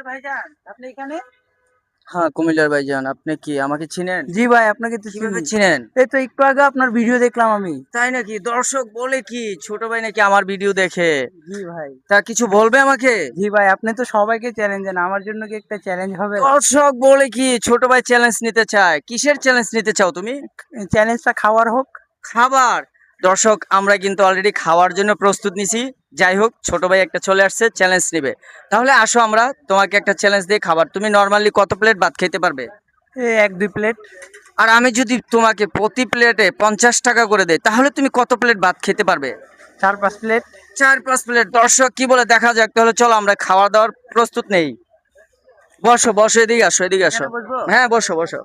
ভাইজান, আপনি এখানে? হ্যাঁ, কুমিল্লার ভাইজান। আপনি কি আমাকে চিনেন? জি ভাই, আপনাকে তো কিভাবে চিনি। চিনেন? এই তো একটু আগে আপনার ভিডিও দেখলাম আমি। তাই নাকি? দর্শক বলে কি ছোট ভাই নাকি আমার ভিডিও দেখে? জি ভাই। তা কিছু বলবে আমাকে? জি ভাই, আপনি তো সবাইকে চ্যালেঞ্জ দেন, আমার জন্য কি একটা চ্যালেঞ্জ হবে? দর্শক বলে কি ছোট ভাই চ্যালেঞ্জ নিতে চায়? কিসের চ্যালেঞ্জ নিতে চাও তুমি? চ্যালেঞ্জটা খাওয়ার হোক। খাবার। দর্শক আমরা কিন্তু অলরেডি খাওয়ার জন্য প্রস্তুত নিছি। যাই হোক ছোট ভাই একটা চলে আসছে চ্যালেঞ্জ নিবে। তাহলে আসো আমরা তোমাকে একটা চ্যালেঞ্জ দিয়ে খাবার। তুমি নরমালি কত প্লেট ভাত খেতে পারবে? এই 1-2 প্লেট। আর আমি যদি তোমাকে প্রতি প্লেটে 50 টাকা করে দেই তাহলে তুমি কত প্লেট ভাত খেতে পারবে? 4-5 প্লেট। 4-5 প্লেট। দর্শক কি বলে দেখা যাক। তাহলে চলো আমরা খাওয়া দাওয়ার প্রস্তুত নেই। বসো বসো, এদিকে আসো এদিকে আসো। এখানে বসবো? হ্যাঁ বসো বসো।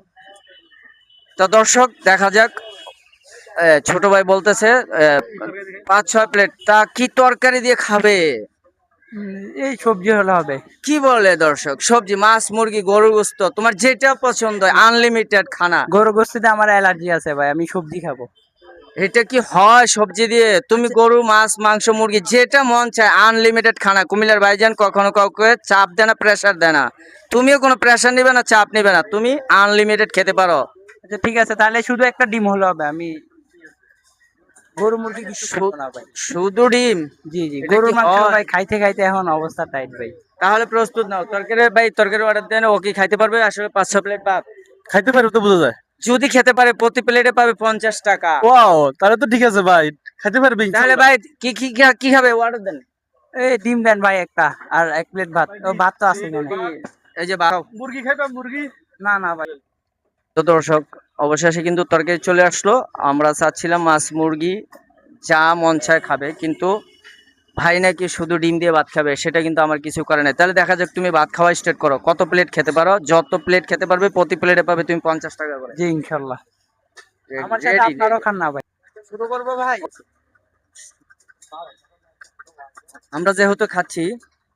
তা দর্শক দেখা যাক। ছোট ভাই বলতেছে 5-6 প্লেট। তা কি তরকারি দিয়ে খাবে? এই সবজি হলে হবে। কি বলে দর্শক? সবজি, মাছ, মুরগি, গরুর গোস্ত, তোমার যেটা পছন্দ হয়, আনলিমিটেড খানা। গরু গোস্তিতে আমার অ্যালার্জি আছে ভাই, আমি সবজি খাবো। এটা কি হয় সবজি দিয়ে? তুমি গরু, মাছ, মাংস, মুরগি যেটা মন চায় আনলিমিটেড খানা। কুমিল্লার ভাইজান কখনো কাউকে চাপ দেয় না, প্রেসার দেয় না। তুমিও কোনো প্রেসার নিবে না, চাপ নিবে না, তুমি আনলিমিটেড খেতে পারো। আচ্ছা ঠিক আছে, তাহলে শুধু একটা ডিম হলে হবে। আমি গরু মুরগি কিছু খাবো না ভাই। শুধু ডিম? জি জি, এটা গরুর কি মাংস হয়? ভাই খাইতে খাইতে এখন অবস্থা টাইট ভাই। তাহলে প্রস্তুত নাও তরকারি। ভাই তরকারি অর্ডার দেন। ও কি খাইতে পারবে আসলে 5-6 প্লেট ভাত? খাইতে পারবে তো বোঝা যায়। যদি খেতে পারে প্রতি প্লেটে পাবে 50 টাকা। ওয়াও, তাহলে তো ঠিক আছে ভাই, খাইতে পারবে তাহলে ইনশাআল্লাহ। ভাই কি কি কি খাবে অর্ডার দেন। এই ডিম দেন ভাই একটা, আর 1 প্লেট ভাত। ও ভাত তো আছে এখানে। এই যে 12। মুরগি খাইবা মুরগি? না না ভাই। তো দর্শক অবশেষে কিন্তু তরকারি চলে আসলো। আমরা চাচ্ছিলাম মাছ মুরগি যা মন চায় খাবে, কিন্তু ভাই নাকি শুধু ডিম দিয়ে ভাত খাবে, সেটা কিন্তু আমার কিছু করে নাই। তাহলে দেখা যাক তুমি ভাত খাওয়া স্টার্ট করো। কত প্লেট খেতে পারো? যত প্লেট খেতে পারবে প্রতি প্লেটে পাবে তুমি 50 টাকা করে। জি ইনশাল্লাহ। আমার সাথে রেডি? আপনারও খান না ভাই। শুরু করবো ভাই। আমরা যেহেতু খাচ্ছি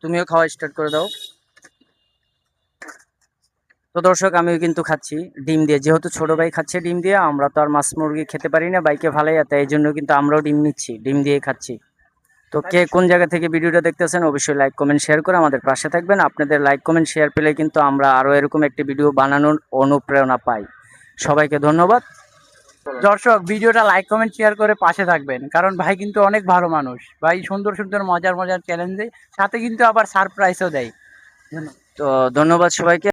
তুমিও খাওয়া স্টার্ট করে দাও। তো দর্শক আমিও কিন্তু খাচ্ছি ডিম দিয়ে, যেহেতু ছোট ভাই খাচ্ছে ডিম দিয়ে, আমরা তো আর মাছ মুরগি খেতে পারি না, বাইকে ভালাই তাই এই জন্য কিন্তু আমরাও ডিম নিচ্ছি, ডিম দিয়ে খাচ্ছি। তো কে কোন জায়গা থেকে ভিডিওটা দেখতেছেন অবশ্যই লাইক কমেন্ট শেয়ার করে আমাদের পাশে থাকবেন। আপনাদের লাইক কমেন্ট শেয়ার পেলে কিন্তু আমরা আরো এরকম একটি ভিডিও বানানোর অনুপ্রেরণা পাই। সবাইকে ধন্যবাদ। দর্শক ভিডিওটা লাইক কমেন্ট শেয়ার করে পাশে থাকবেন, কারণ ভাই কিন্তু অনেক ভালো মানুষ ভাই, সুন্দর সুন্দর মজার মজার চ্যালেঞ্জ দেয়, সাথে কিন্তু আবার সারপ্রাইজও দেয়। তো ধন্যবাদ সবাইকে।